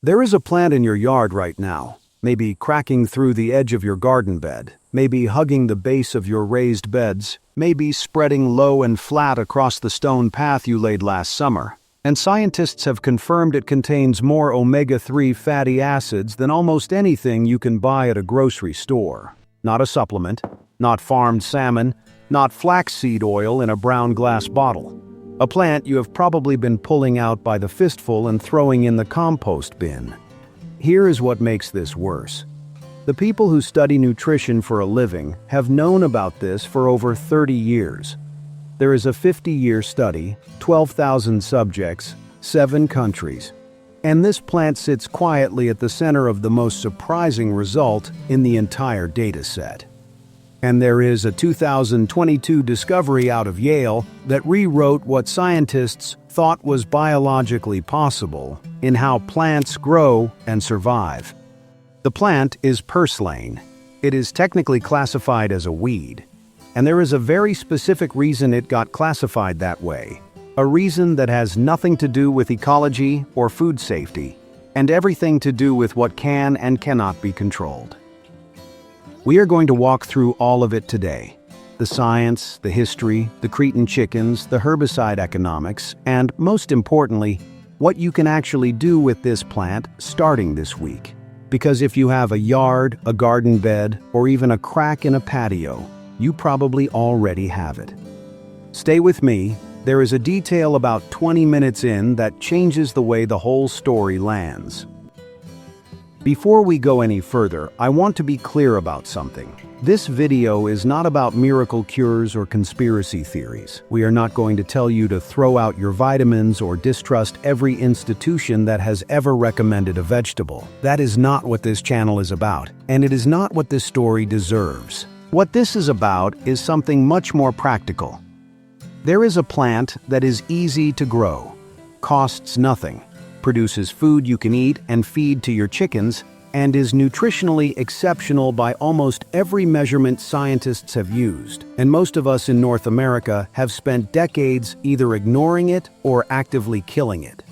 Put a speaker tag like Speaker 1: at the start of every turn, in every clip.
Speaker 1: There is a plant in your yard right now, maybe cracking through the edge of your garden bed, maybe hugging the base of your raised beds, maybe spreading low and flat across the stone path you laid last summer. And scientists have confirmed it contains more omega-3 fatty acids than almost anything you can buy at a grocery store. Not a supplement, not farmed salmon, not flaxseed oil in a brown glass bottle. A plant you have probably been pulling out by the fistful and throwing in the compost bin. Here is what makes this worse. The people who study nutrition for a living have known about this for over 30 years. There is a 50-year study, 12,000 subjects, 7 countries. And this plant sits quietly at the center of the most surprising result in the entire data set. And there is a 2022 discovery out of Yale that rewrote what scientists thought was biologically possible in how plants grow and survive. The plant is Purslane. It is technically classified as a weed, and there is a very specific reason it got classified that way. A reason that has nothing to do with ecology or food safety, and everything to do with what can and cannot be controlled. We are going to walk through all of it today. The science, the history, the Cretan chickens, the herbicide economics, and most importantly, what you can actually do with this plant starting this week. Because if you have a yard, a garden bed, or even a crack in a patio, you probably already have it. Stay with me. There is a detail about 20 minutes in that changes the way the whole story lands. Before we go any further, I want to be clear about something. This video is not about miracle cures or conspiracy theories. We are not going to tell you to throw out your vitamins or distrust every institution that has ever recommended a vegetable. That is not what this channel is about, and it is not what this story deserves. What this is about is something much more practical. There is a plant that is easy to grow, costs nothing, produces food you can eat and feed to your chickens, and is nutritionally exceptional by almost every measurement scientists have used. And most of us in North America have spent decades either ignoring it or actively killing it.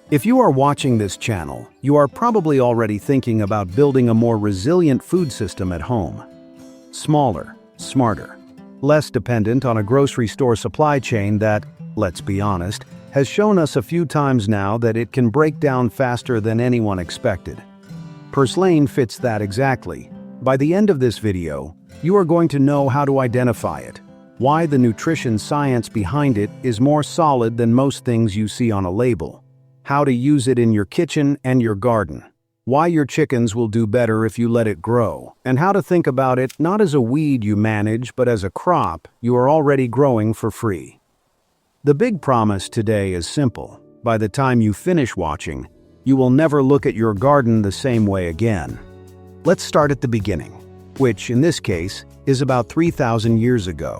Speaker 1: If you are watching this channel, you are probably already thinking about building a more resilient food system at home. Smaller, smarter, less dependent on a grocery store supply chain that, let's be honest, has shown us a few times now that it can break down faster than anyone expected. Purslane fits that exactly. By the end of this video, you are going to know how to identify it, why the nutrition science behind it is more solid than most things you see on a label, how to use it in your kitchen and your garden, why your chickens will do better if you let it grow, and how to think about it not as a weed you manage but as a crop you are already growing for free. The big promise today is simple. By the time you finish watching, you will never look at your garden the same way again. Let's start at the beginning, which in this case is about 3,000 years ago.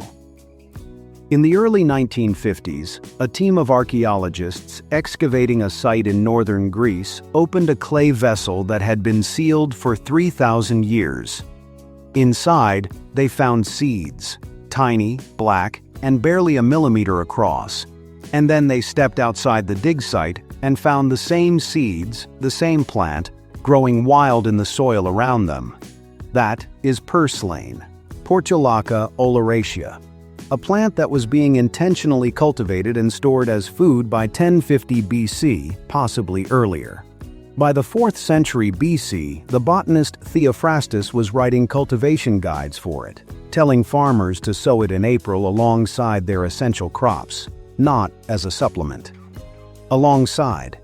Speaker 1: In the early 1950s, a team of archaeologists excavating a site in northern Greece opened a clay vessel that had been sealed for 3,000 years. Inside, they found seeds, tiny, black, and barely a millimeter across. And then they stepped outside the dig site and found the same seeds, the same plant, growing wild in the soil around them. That is Purslane, Portulaca oleracea, a plant that was being intentionally cultivated and stored as food by 1050 BC, possibly earlier. By the 4th century BC, the botanist Theophrastus was writing cultivation guides for it, telling farmers to sow it in April alongside their essential crops, not as a supplement. Alongside.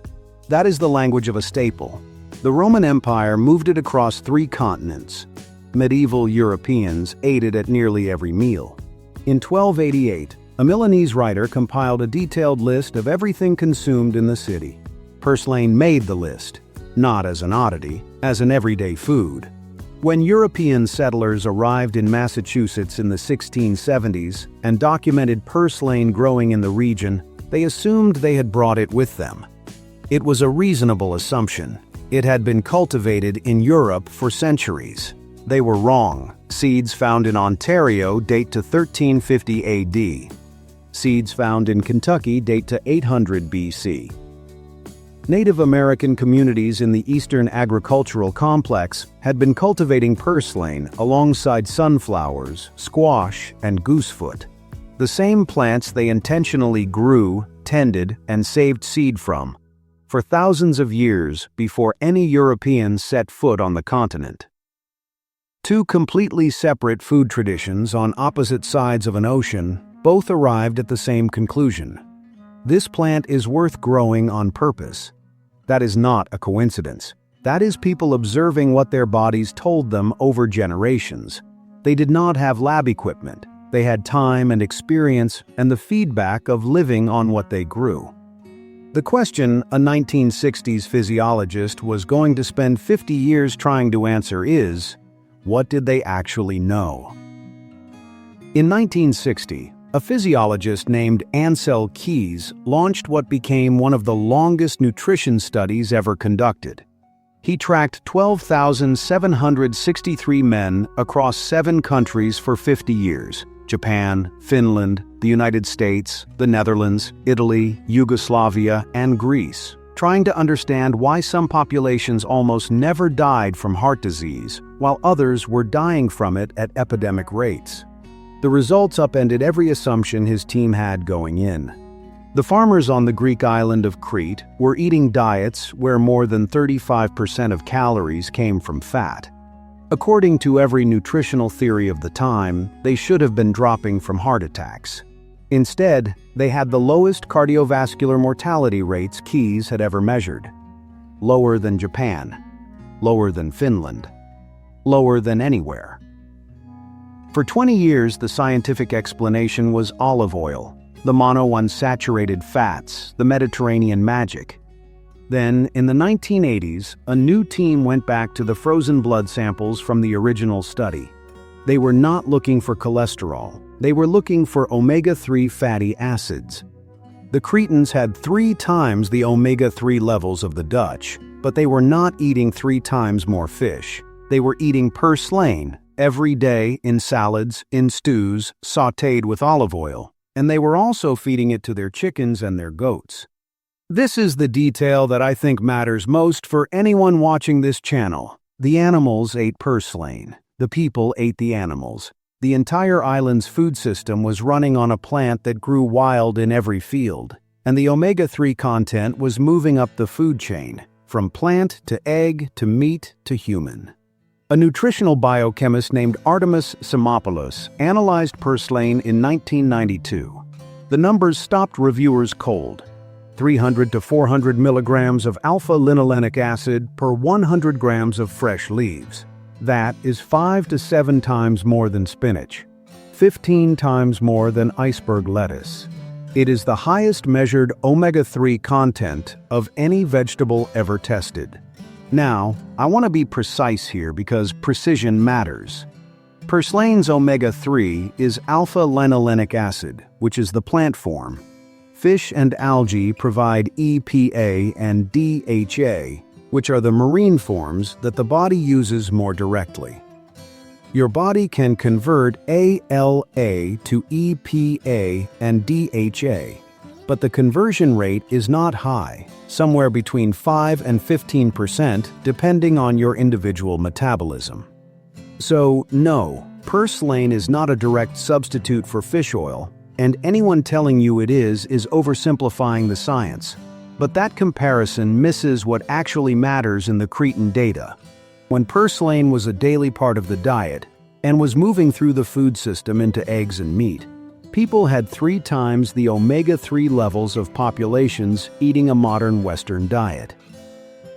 Speaker 1: That is the language of a staple. The Roman Empire moved it across 3 continents. Medieval Europeans ate it at nearly every meal. In 1288, a Milanese writer compiled a detailed list of everything consumed in the city. Purslane made the list, not as an oddity, as an everyday food. When European settlers arrived in Massachusetts in the 1670s and documented purslane growing in the region, they assumed they had brought it with them. It was a reasonable assumption. It had been cultivated in Europe for centuries. They were wrong. Seeds found in Ontario date to 1350 AD. Seeds found in Kentucky date to 800 BC. Native American communities in the Eastern Agricultural Complex had been cultivating purslane alongside sunflowers, squash, and goosefoot. The same plants they intentionally grew, tended, and saved seed from, for thousands of years before any Europeans set foot on the continent. Two completely separate food traditions on opposite sides of an ocean both arrived at the same conclusion. This plant is worth growing on purpose. That is not a coincidence. That is people observing what their bodies told them over generations. They did not have lab equipment. They had time and experience and the feedback of living on what they grew. The question a 1960s physiologist was going to spend 50 years trying to answer is, what did they actually know? In 1960, a physiologist named Ansel Keys launched what became one of the longest nutrition studies ever conducted. He tracked 12,763 men across 7 countries for 50 years: Japan, Finland, the United States, the Netherlands, Italy, Yugoslavia, and Greece, trying to understand why some populations almost never died from heart disease, while others were dying from it at epidemic rates. The results upended every assumption his team had going in. The farmers on the Greek island of Crete were eating diets where more than 35% of calories came from fat. According to every nutritional theory of the time, they should have been dropping from heart attacks. Instead, they had the lowest cardiovascular mortality rates Keys had ever measured. Lower than Japan. Lower than Finland. Lower than anywhere. For 20 years, the scientific explanation was olive oil, the monounsaturated fats, the Mediterranean magic. Then, in the 1980s, a new team went back to the frozen blood samples from the original study. They were not looking for cholesterol. They were looking for omega-3 fatty acids. The Cretans had 3 times the omega-3 levels of the Dutch, but they were not eating 3 times more fish. They were eating purslane every day in salads, in stews, sautéed with olive oil, and they were also feeding it to their chickens and their goats. This is the detail that I think matters most for anyone watching this channel. The animals ate purslane. The people ate the animals. The entire island's food system was running on a plant that grew wild in every field, and the omega-3 content was moving up the food chain, from plant to egg to meat to human. A nutritional biochemist named Artemis Simopoulos analyzed purslane in 1992. The numbers stopped reviewers cold. 300 to 400 milligrams of alpha-linolenic acid per 100 grams of fresh leaves. That is 5 to 7 times more than spinach, 15 times more than iceberg lettuce. It is the highest measured omega-3 content of any vegetable ever tested. Now, I want to be precise here because precision matters. Purslane's omega-3 is alpha-linolenic acid, which is the plant form. Fish and algae provide EPA and DHA, which are the marine forms that the body uses more directly. Your body can convert ALA to EPA and DHA, but the conversion rate is not high, somewhere between 5 and 15% depending on your individual metabolism. So, no, purslane is not a direct substitute for fish oil, and anyone telling you it is oversimplifying the science. But that comparison misses what actually matters in the Cretan data. When purslane was a daily part of the diet and was moving through the food system into eggs and meat, people had 3 times the omega-3 levels of populations eating a modern Western diet.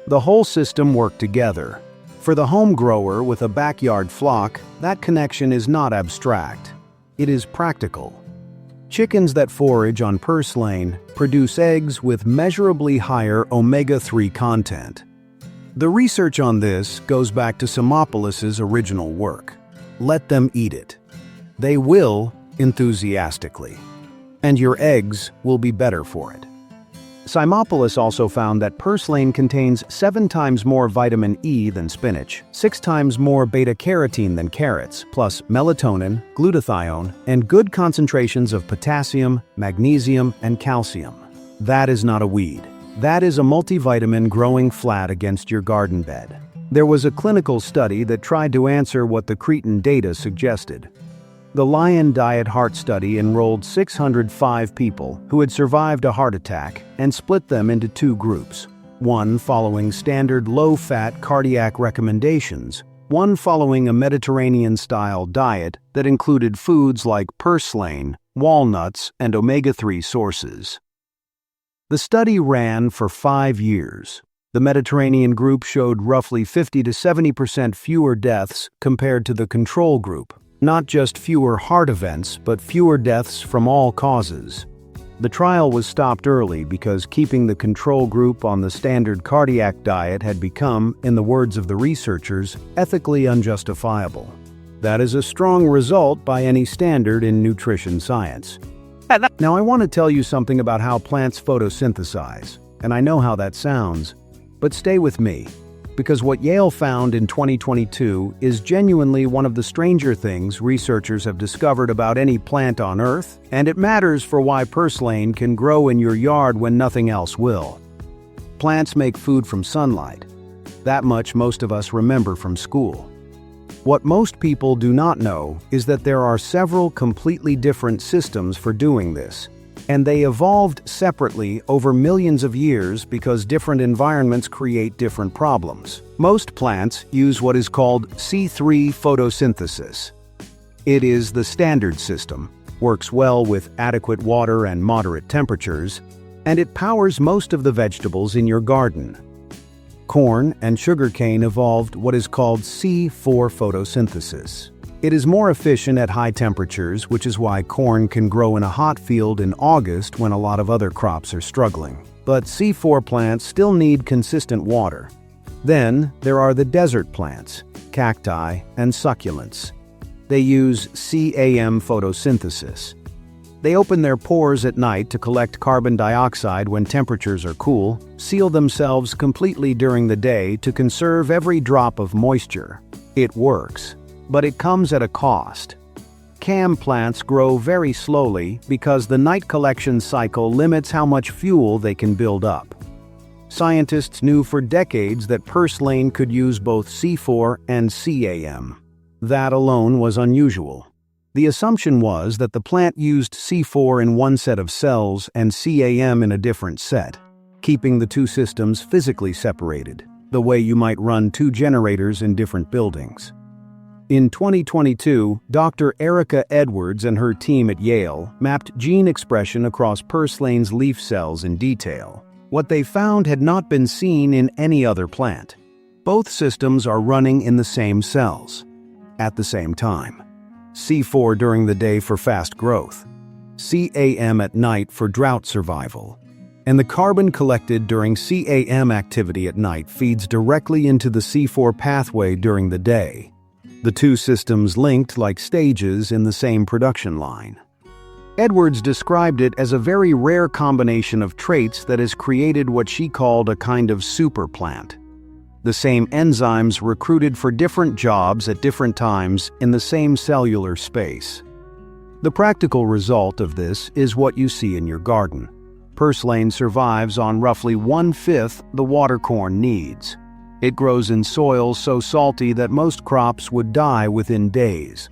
Speaker 1: The whole system worked together. For the home grower with a backyard flock, that connection is not abstract. It is practical. Chickens that forage on purslane produce eggs with measurably higher omega-3 content. The research on this goes back to Simopoulos' original work. Let them eat it. They will enthusiastically. And your eggs will be better for it. Simopoulos also found that purslane contains 7 times more vitamin E than spinach, 6 times more beta-carotene than carrots, plus melatonin, glutathione, and good concentrations of potassium, magnesium, and calcium. That is not a weed. That is a multivitamin growing flat against your garden bed. There was a clinical study that tried to answer what the Cretan data suggested. The Lion Diet Heart Study enrolled 605 people who had survived a heart attack and split them into two groups, one following standard low-fat cardiac recommendations, one following a Mediterranean-style diet that included foods like purslane, walnuts, and omega-3 sources. The study ran for 5 years. The Mediterranean group showed roughly 50 to 70% fewer deaths compared to the control group. Not just fewer heart events, but fewer deaths from all causes. The trial was stopped early because keeping the control group on the standard cardiac diet had become, in the words of the researchers, ethically unjustifiable. That is a strong result by any standard in nutrition science. Now I want to tell you something about how plants photosynthesize, and I know how that sounds, but stay with me, because what Yale found in 2022 is genuinely one of the stranger things researchers have discovered about any plant on Earth, and it matters for why purslane can grow in your yard when nothing else will. Plants make food from sunlight. That much most of us remember from school. What most people do not know is that there are several completely different systems for doing this, and they evolved separately over millions of years because different environments create different problems. Most plants use what is called C3 photosynthesis. It is the standard system, works well with adequate water and moderate temperatures, and it powers most of the vegetables in your garden. Corn and sugarcane evolved what is called C4 photosynthesis. It is more efficient at high temperatures, which is why corn can grow in a hot field in August when a lot of other crops are struggling. But C4 plants still need consistent water. Then there are the desert plants, cacti, and succulents. They use CAM photosynthesis. They open their pores at night to collect carbon dioxide when temperatures are cool, seal themselves completely during the day to conserve every drop of moisture. It works, but it comes at a cost. CAM plants grow very slowly because the night collection cycle limits how much fuel they can build up. Scientists knew for decades that purslane could use both C4 and CAM. That alone was unusual. The assumption was that the plant used C4 in one set of cells and CAM in a different set, keeping the two systems physically separated, the way you might run two generators in different buildings. In 2022, Dr. Erica Edwards and her team at Yale mapped gene expression across purslane's leaf cells in detail. What they found had not been seen in any other plant. Both systems are running in the same cells, at the same time. C4 during the day for fast growth, CAM at night for drought survival. And the carbon collected during CAM activity at night feeds directly into the C4 pathway during the day. The two systems linked like stages in the same production line. Edwards described it as a very rare combination of traits that has created what she called a kind of super plant. The same enzymes recruited for different jobs at different times in the same cellular space. The practical result of this is what you see in your garden. Purslane survives on roughly 1/5 the water corn needs. It grows in soil so salty that most crops would die within days.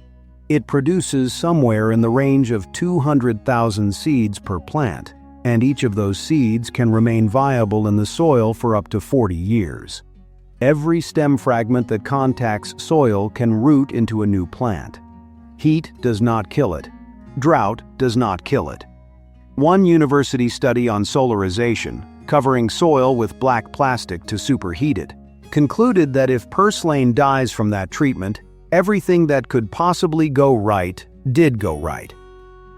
Speaker 1: It produces somewhere in the range of 200,000 seeds per plant, and each of those seeds can remain viable in the soil for up to 40 years. Every stem fragment that contacts soil can root into a new plant. Heat does not kill it. Drought does not kill it. One university study on solarization, covering soil with black plastic to superheat it, concluded that if purslane dies from that treatment, everything that could possibly go right did go right.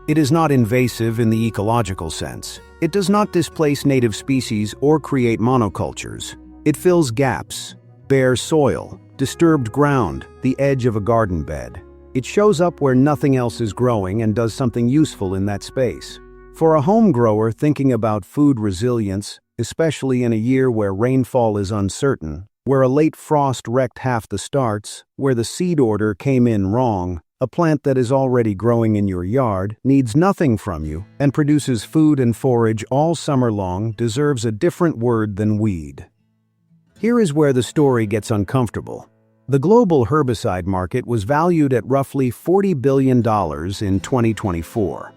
Speaker 1: It is not invasive in the ecological sense. It does not displace native species or create monocultures. It fills gaps, bare soil, disturbed ground, the edge of a garden bed. It shows up where nothing else is growing and does something useful in that space. For a home grower thinking about food resilience, especially in a year where rainfall is uncertain, where a late frost wrecked half the starts, where the seed order came in wrong, A plant that is already growing in your yard, needs nothing from you, and produces food and forage all summer long deserves a different word than weed. Here is where the story gets uncomfortable. The global herbicide market was valued at roughly $40 billion in 2024.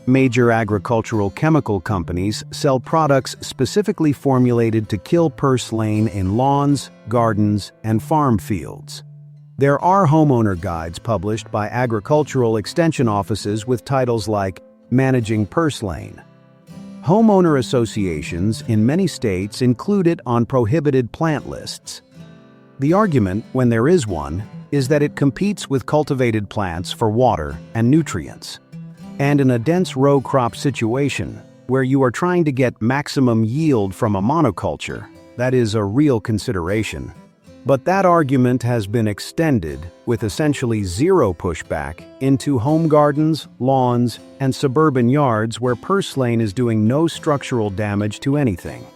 Speaker 1: Major agricultural chemical companies sell products specifically formulated to kill purslane in lawns, gardens, and farm fields. There are homeowner guides published by agricultural extension offices with titles like Managing Purslane. Homeowner associations in many states include it on prohibited plant lists. The argument, when there is one, is that it competes with cultivated plants for water and nutrients. And in a dense row crop situation, where you are trying to get maximum yield from a monoculture, that is a real consideration. But that argument has been extended, with essentially zero pushback, into home gardens, lawns, and suburban yards where purslane is doing no structural damage to anything.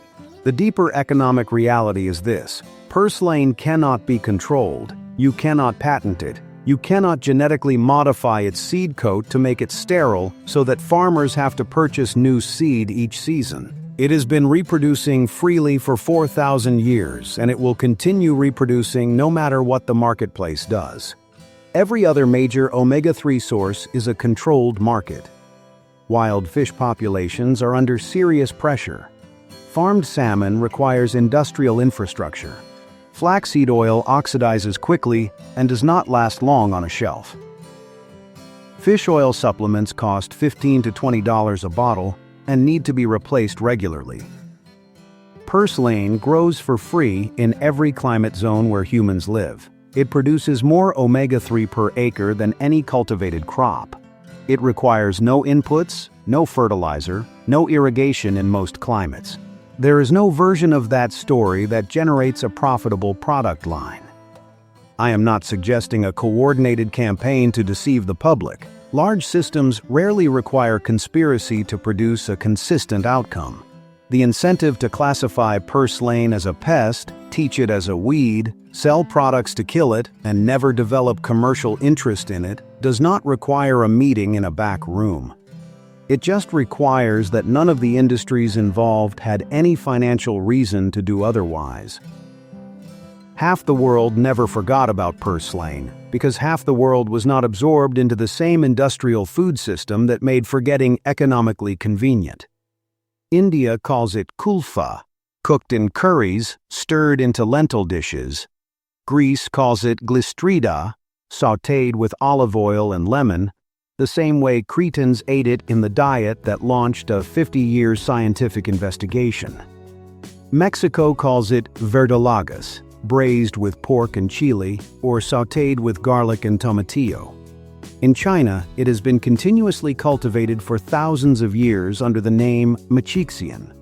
Speaker 1: The deeper economic reality is this: purslane cannot be controlled, you cannot patent it, you cannot genetically modify its seed coat to make it sterile so that farmers have to purchase new seed each season. It has been reproducing freely for 4,000 years, and it will continue reproducing no matter what the marketplace does. Every other major omega-3 source is a controlled market. Wild fish populations are under serious pressure. Farmed salmon requires industrial infrastructure. Flaxseed oil oxidizes quickly and does not last long on a shelf. Fish oil supplements cost $15 to $20 a bottle and need to be replaced regularly. Purslane grows for free in every climate zone where humans live. It produces more omega-3 per acre than any cultivated crop. It requires no inputs, no fertilizer, no irrigation in most climates. There is no version of that story that generates a profitable product line. I am not suggesting a coordinated campaign to deceive the public. Large systems rarely require conspiracy to produce a consistent outcome. The incentive to classify purslane as a pest, teach it as a weed, sell products to kill it, and never develop commercial interest in it does not require a meeting in a back room. It just requires that none of the industries involved had any financial reason to do otherwise. Half the world never forgot about purslane, because half the world was not absorbed into the same industrial food system that made forgetting economically convenient. India calls it kulfa, cooked in curries, stirred into lentil dishes. Greece calls it glistrida, sautéed with olive oil and lemon, the same way Cretans ate it in the diet that launched a 50-year scientific investigation. Mexico calls it verdolagas, braised with pork and chili, or sautéed with garlic and tomatillo. In China, it has been continuously cultivated for thousands of years under the name machixian.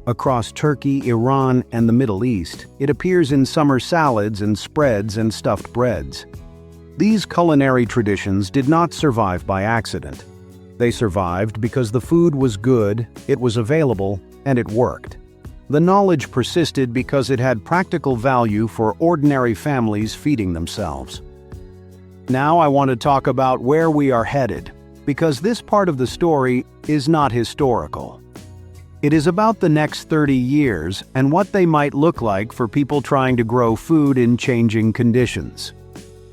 Speaker 1: Across Turkey, Iran, and the Middle East, it appears in summer salads and spreads and stuffed breads. These culinary traditions did not survive by accident. They survived because the food was good, it was available, and it worked. The knowledge persisted because it had practical value for ordinary families feeding themselves. Now I want to talk about where we are headed, because this part of the story is not historical. It is about the next 30 years and what they might look like for people trying to grow food in changing conditions.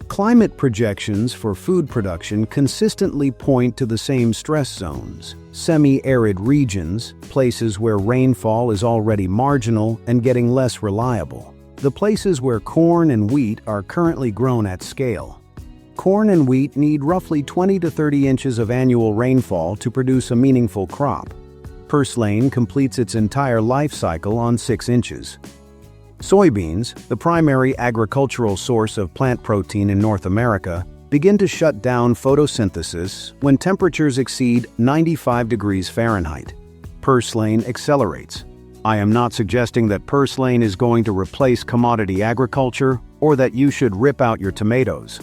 Speaker 1: Climate projections for food production consistently point to the same stress zones: semi-arid regions, places where rainfall is already marginal and getting less reliable. The places where corn and wheat are currently grown at scale. Corn and wheat need roughly 20 to 30 inches of annual rainfall to produce a meaningful crop. Purslane completes its entire life cycle on 6 inches. Soybeans, the primary agricultural source of plant protein in North America, begin to shut down photosynthesis when temperatures exceed 95 degrees Fahrenheit. Purslane accelerates. I am not suggesting that purslane is going to replace commodity agriculture or that you should rip out your tomatoes.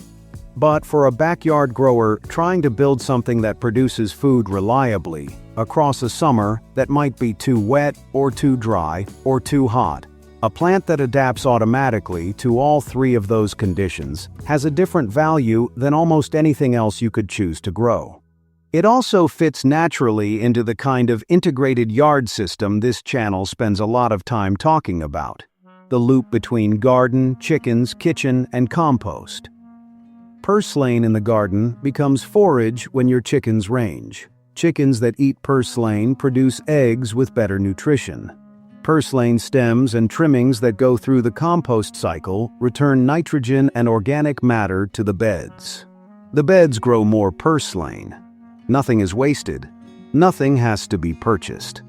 Speaker 1: But for a backyard grower trying to build something that produces food reliably across a summer that might be too wet or too dry or too hot, A plant that adapts automatically to all three of those conditions has a different value than almost anything else you could choose to grow. It also fits naturally into the kind of integrated yard system this channel spends a lot of time talking about: the loop between garden, chickens, kitchen, and compost. Purslane in the garden becomes forage when your chickens range. Chickens that eat purslane produce eggs with better nutrition. Purslane stems and trimmings that go through the compost cycle return nitrogen and organic matter to the beds. The beds grow more purslane. Nothing is wasted. Nothing has to be purchased.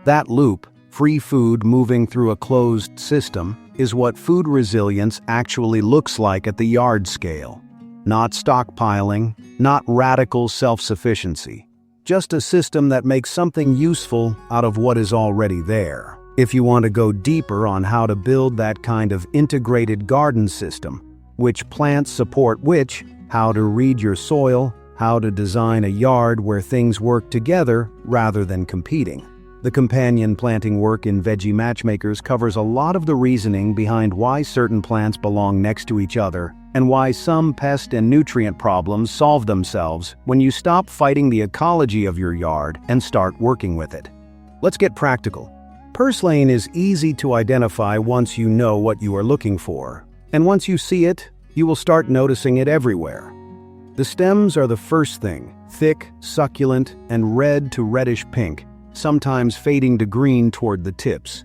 Speaker 1: That loop, free food moving through a closed system, is what food resilience actually looks like at the yard scale. Not stockpiling, not radical self-sufficiency. Just a system that makes something useful out of what is already there. If you want to go deeper on how to build that kind of integrated garden system, which plants support which, how to read your soil, how to design a yard where things work together rather than competing. The companion planting work in Veggie Matchmakers covers a lot of the reasoning behind why certain plants belong next to each other and why some pest and nutrient problems solve themselves when you stop fighting the ecology of your yard and start working with it. Let's get practical. Purslane is easy to identify once you know what you are looking for, and once you see it, you will start noticing it everywhere. The stems are the first thing, thick, succulent, and red to reddish pink, sometimes fading to green toward the tips.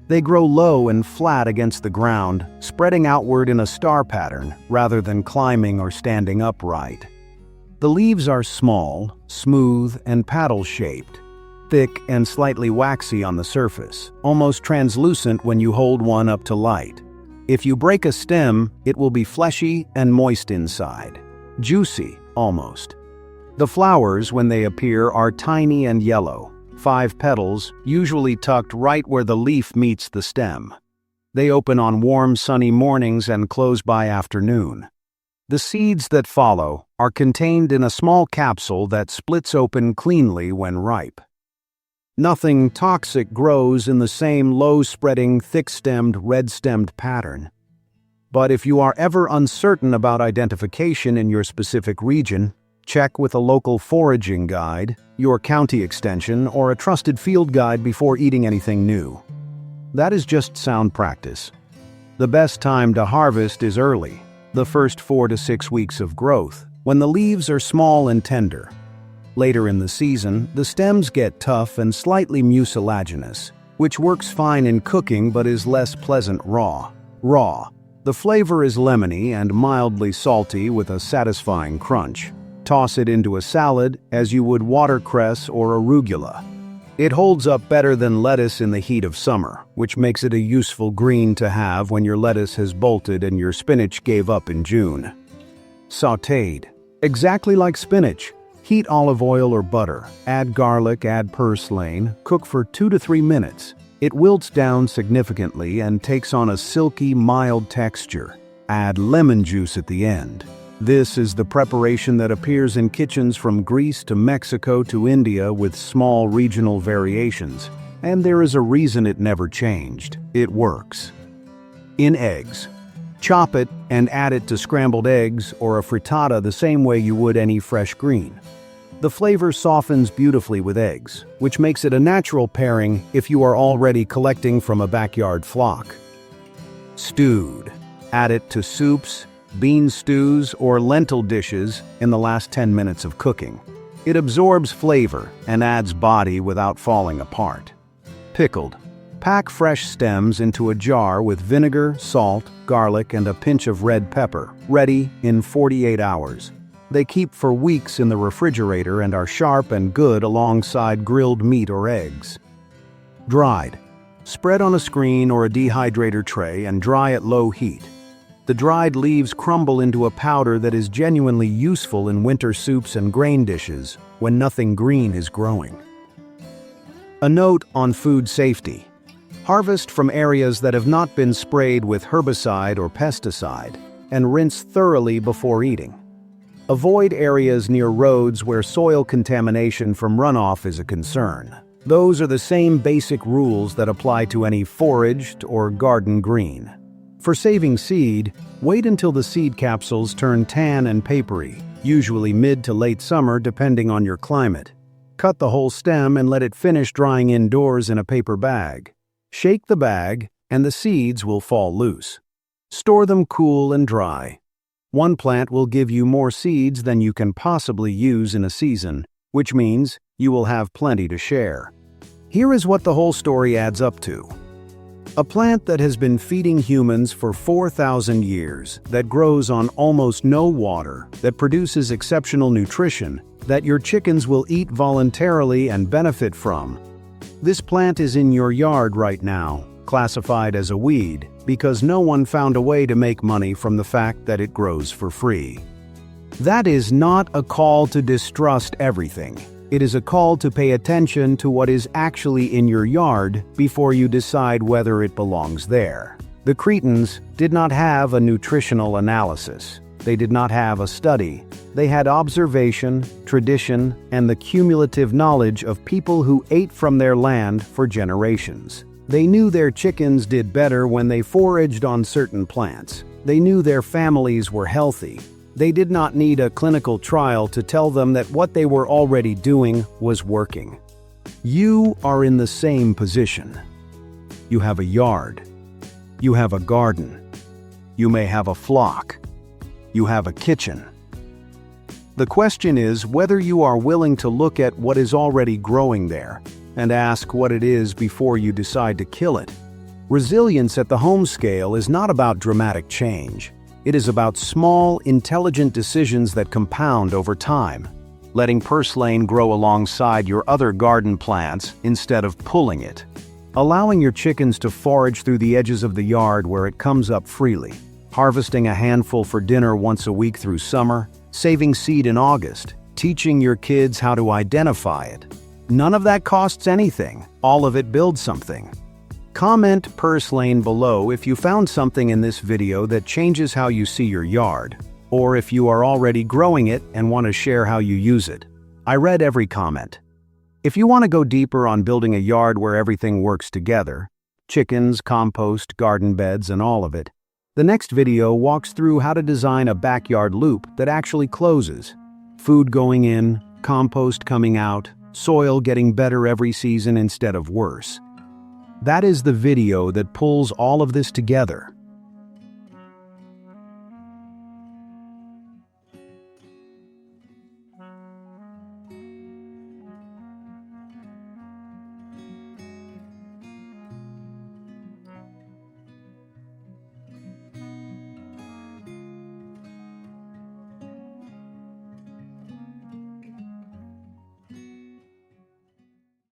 Speaker 1: They grow low and flat against the ground, spreading outward in a star pattern rather than climbing or standing upright. The leaves are small, smooth, and paddle-shaped, thick and slightly waxy on the surface, almost translucent when you hold one up to light. If you break a stem, it will be fleshy and moist inside. Juicy, almost. The flowers, when they appear, are tiny and yellow. 5 petals, usually tucked right where the leaf meets the stem. They open on warm, sunny mornings and close by afternoon. The seeds that follow are contained in a small capsule that splits open cleanly when ripe. Nothing toxic grows in the same low-spreading, thick-stemmed, red-stemmed pattern. But if you are ever uncertain about identification in your specific region, check with a local foraging guide, your county extension, or a trusted field guide before eating anything new. That is just sound practice. The best time to harvest is early, the first 4 to 6 weeks of growth, when the leaves are small and tender. Later in the season, the stems get tough and slightly mucilaginous, which works fine in cooking but is less pleasant raw. The flavor is lemony and mildly salty with a satisfying crunch. Toss it into a salad as you would watercress or arugula. It holds up better than lettuce in the heat of summer, which makes it a useful green to have when your lettuce has bolted and your spinach gave up in June. Sautéed. Exactly like spinach. Heat olive oil or butter. Add garlic, add purslane. Cook for 2 to 3 minutes. It wilts down significantly and takes on a silky, mild texture. Add lemon juice at the end. This is the preparation that appears in kitchens from Greece to Mexico to India with small regional variations, and there is a reason it never changed. It works. In eggs. Chop it and add it to scrambled eggs or a frittata the same way you would any fresh green. The flavor softens beautifully with eggs, which makes it a natural pairing if you are already collecting from a backyard flock. Stewed. Add it to soups, bean stews, or lentil dishes in the last 10 minutes of cooking. It absorbs flavor and adds body without falling apart. Pickled. Pack fresh stems into a jar with vinegar, salt, garlic, and a pinch of red pepper, ready in 48 hours. They keep for weeks in the refrigerator and are sharp and good alongside grilled meat or eggs. Dried. Spread on a screen or a dehydrator tray and dry at low heat. The dried leaves crumble into a powder that is genuinely useful in winter soups and grain dishes when nothing green is growing. A note on food safety. Harvest from areas that have not been sprayed with herbicide or pesticide, and rinse thoroughly before eating. Avoid areas near roads where soil contamination from runoff is a concern. Those are the same basic rules that apply to any foraged or garden green. For saving seed, wait until the seed capsules turn tan and papery, usually mid to late summer depending on your climate. Cut the whole stem and let it finish drying indoors in a paper bag. Shake the bag, and the seeds will fall loose. Store them cool and dry. One plant will give you more seeds than you can possibly use in a season, which means you will have plenty to share. Here is what the whole story adds up to. A plant that has been feeding humans for 4,000 years, that grows on almost no water, that produces exceptional nutrition, that your chickens will eat voluntarily and benefit from. This plant is in your yard right now, classified as a weed, because no one found a way to make money from the fact that it grows for free. That is not a call to distrust everything. It is a call to pay attention to what is actually in your yard before you decide whether it belongs there. The Cretans did not have a nutritional analysis. They did not have a study. They had observation, tradition, and the cumulative knowledge of people who ate from their land for generations. They knew their chickens did better when they foraged on certain plants. They knew their families were healthy. They did not need a clinical trial to tell them that what they were already doing was working. You are in the same position. You have a yard. You have a garden. You may have a flock. You have a kitchen. The question is whether you are willing to look at what is already growing there and ask what it is before you decide to kill it. Resilience at the home scale is not about dramatic change. It is about small, intelligent decisions that compound over time. Letting purslane grow alongside your other garden plants instead of pulling it. Allowing your chickens to forage through the edges of the yard where it comes up freely. Harvesting a handful for dinner once a week through summer. Saving seed in August. Teaching your kids how to identify it. None of that costs anything. All of it builds something. Comment Purslane below if you found something in this video that changes how you see your yard, or if you are already growing it and want to share how you use it. I read every comment. If you want to go deeper on building a yard where everything works together, chickens, compost, garden beds, and all of it, the next video walks through how to design a backyard loop that actually closes. Food going in, compost coming out, soil getting better every season instead of worse. That is the video that pulls all of this together.